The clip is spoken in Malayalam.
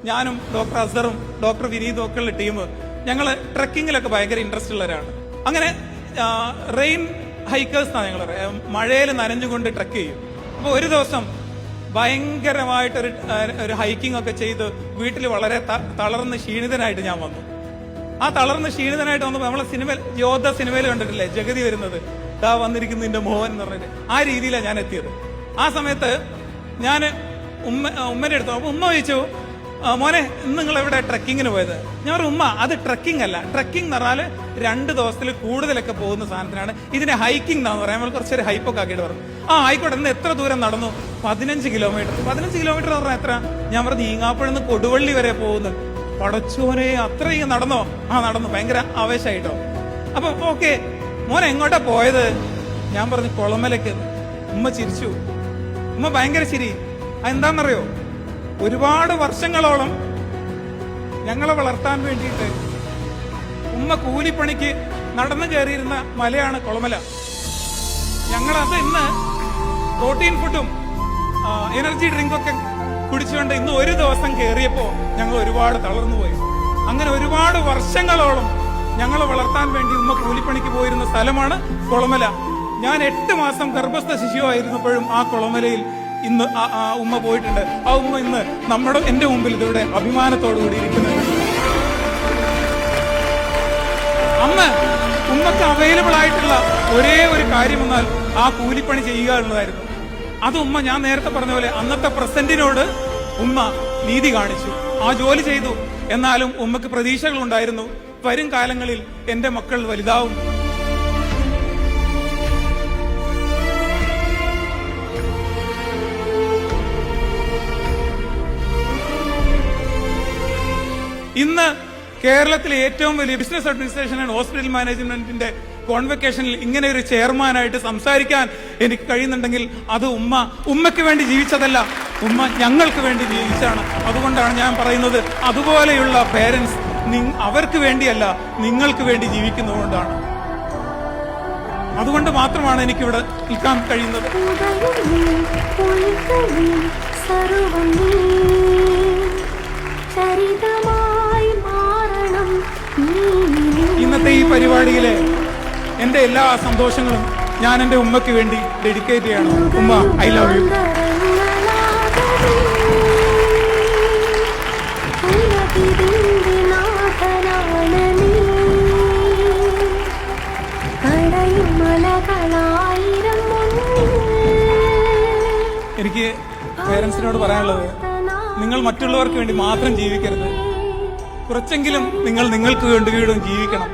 ഞാനും ഡോക്ടർ അസറും ഡോക്ടർ വിനീതും ഒക്കെ ഉള്ള ടീം ഞങ്ങൾ ട്രക്കിങ്ങിലൊക്കെ ഭയങ്കര ഇൻട്രസ്റ്റ് ഉള്ളവരാണ്. അങ്ങനെ റെയിൻ ഹൈക്കേഴ്സ് എന്നാണ് ഞങ്ങൾ മഴയിൽ നനഞ്ഞുകൊണ്ട് ട്രക്ക് ചെയ്യും. അപ്പോൾ ഒരു ദിവസം ഭയങ്കരമായിട്ടൊരു ഹൈക്കിംഗ് ഒക്കെ ചെയ്ത് വീട്ടിൽ വളരെ തളർന്ന് ക്ഷീണിതനായിട്ട് ഞാൻ വന്നു. ആ തളർന്ന് ക്ഷീണിതനായിട്ട് വന്നപ്പോൾ നമ്മളെ യോദ്ധ സിനിമയിൽ കണ്ടിട്ടില്ലേ ജഗതി വരുന്നത്, ദാ വന്നിരിക്കുന്നു നിന്റെ മോഹൻ എന്ന് പറഞ്ഞിട്ട്, ആ രീതിയിലാണ് ഞാൻ എത്തിയത്. ആ സമയത്ത് ഞാൻ ഉമ്മന്റെ അടുത്ത് ഉമ്മ ചോദിച്ചു, മോനെ ഇന്ന് നിങ്ങൾ എവിടെ ട്രക്കിങ്ങിന് പോയത്? ഞാൻ പറഞ്ഞു, ഉമ്മ അത് ട്രക്കിംഗ് അല്ല, ട്രക്കിംഗ് എന്ന് പറഞ്ഞാൽ 2 ദിവസത്തിൽ കൂടുതലൊക്കെ പോകുന്ന സാധനത്തിനാണ്, ഇതിനെ ഹൈക്കിംഗ് എന്നാന്ന് പറയാം. നമ്മൾ കുറച്ചൊരു ഹൈപ്പൊക്കെ ആക്കിയിട്ട് പറഞ്ഞു. ആയിക്കോട്ടെ, ഇന്ന് എത്ര ദൂരം നടന്നു? 15 കിലോമീറ്റർ. 15 കിലോമീറ്റർ എന്ന് പറഞ്ഞാൽ എത്ര? ഞാൻ പറഞ്ഞു, ഈങ്ങാപ്പുഴന്ന് കൊടുവള്ളി വരെ പോകുന്നു. പടച്ചോനെ, അത്രയും നടന്നോ? നടന്നു. ഭയങ്കര ആവേശമായിട്ടോ. അപ്പൊ ഓക്കെ, മോനെ എങ്ങോട്ടാ പോയത്? ഞാൻ പറഞ്ഞു, കുളമലക്ക്. ഉമ്മ ചിരിച്ചു. ഉമ്മ ഭയങ്കര ചിരി. എന്താണെന്നറിയോ, ഒരുപാട് വർഷങ്ങളോളം ഞങ്ങളെ വളർത്താൻ വേണ്ടിയിട്ട് ഉമ്മ കൂലിപ്പണിക്ക് നടന്നു കയറിയിരുന്ന മലയാണ് കുളമല. ഞങ്ങളത് ഇന്ന് പ്രോട്ടീൻ ഫുഡും എനർജി ഡ്രിങ്കൊക്കെ കുടിച്ചുകൊണ്ട് ഇന്ന് ഒരു ദിവസം കയറിയപ്പോ ഞങ്ങൾ ഒരുപാട് തളർന്നുപോയി. അങ്ങനെ ഒരുപാട് വർഷങ്ങളോളം ഞങ്ങളെ വളർത്താൻ വേണ്ടി ഉമ്മ കൂലിപ്പണിക്ക് പോയിരുന്ന സ്ഥലമാണ് കുളമല. ഞാൻ 8 മാസം ഗർഭസ്ഥ ശിശുവായിരുന്നപ്പോഴും ആ കുളമലയിൽ ഇന്ന് ആ ഉമ്മ പോയിട്ടുണ്ട്. ആ ഉമ്മ ഇന്ന് എന്റെ മുമ്പിൽ ഇതിവിടെ അഭിമാനത്തോടു കൂടി ഇരിക്കുന്നുണ്ട്. അന്ന് ഉമ്മക്ക് അവൈലബിൾ ആയിട്ടുള്ള ഒരേ ഒരു കാര്യം എന്നാൽ ആ കൂലിപ്പണി ചെയ്യുക എന്നുള്ളതായിരുന്നു. അത് ഉമ്മ, ഞാൻ നേരത്തെ പറഞ്ഞ പോലെ, അന്നത്തെ പ്രസന്റിനോട് ഉമ്മ നീതി കാണിച്ചു, ആ ജോലി ചെയ്തു. എന്നാലും ഉമ്മക്ക് പ്രതീക്ഷകൾ ഉണ്ടായിരുന്നു, വരും കാലങ്ങളിൽ എന്റെ മക്കൾ വലുതാവും. ഇന്ന് കേരളത്തിലെ ഏറ്റവും വലിയ ബിസിനസ് അഡ്മിനിസ്ട്രേഷൻ ആൻഡ് ഹോസ്പിറ്റൽ മാനേജ്മെന്റിന്റെ കോൺവെക്കേഷനിൽ ഇങ്ങനെ ഒരു ചെയർമാനായിട്ട് സംസാരിക്കാൻ എനിക്ക് കഴിയുന്നുണ്ടെങ്കിൽ അത് ഉമ്മയ്ക്ക് വേണ്ടി ജീവിച്ചതല്ല, ഉമ്മ ഞങ്ങൾക്ക് വേണ്ടി ജീവിച്ചാണ്. അതുകൊണ്ടാണ് ഞാൻ പറയുന്നത്, അതുപോലെയുള്ള പേരൻസ് അവർക്ക് വേണ്ടിയല്ല, നിങ്ങൾക്ക് വേണ്ടി ജീവിക്കുന്നതുകൊണ്ടാണ്. അതുകൊണ്ട് മാത്രമാണ് എനിക്കിവിടെ നിൽക്കാൻ കഴിയുന്നത്. ഇന്നത്തെ ഈ പരിപാടിയിലെ എന്റെ എല്ലാ സന്തോഷങ്ങളും ഞാൻ എന്റെ ഉമ്മയ്ക്ക് വേണ്ടി ഡെഡിക്കേറ്റ് ചെയ്യണം. ഉമ്മ, ഐ ലവ് യു. എനിക്ക് പേരൻസിനോട് പറയാനുള്ളത്, നിങ്ങൾ മറ്റുള്ളവർക്ക് വേണ്ടി മാത്രം ജീവിക്കരുത്. കുറച്ചെങ്കിലും നിങ്ങൾക്ക് വേണ്ടി ജീവിക്കണം.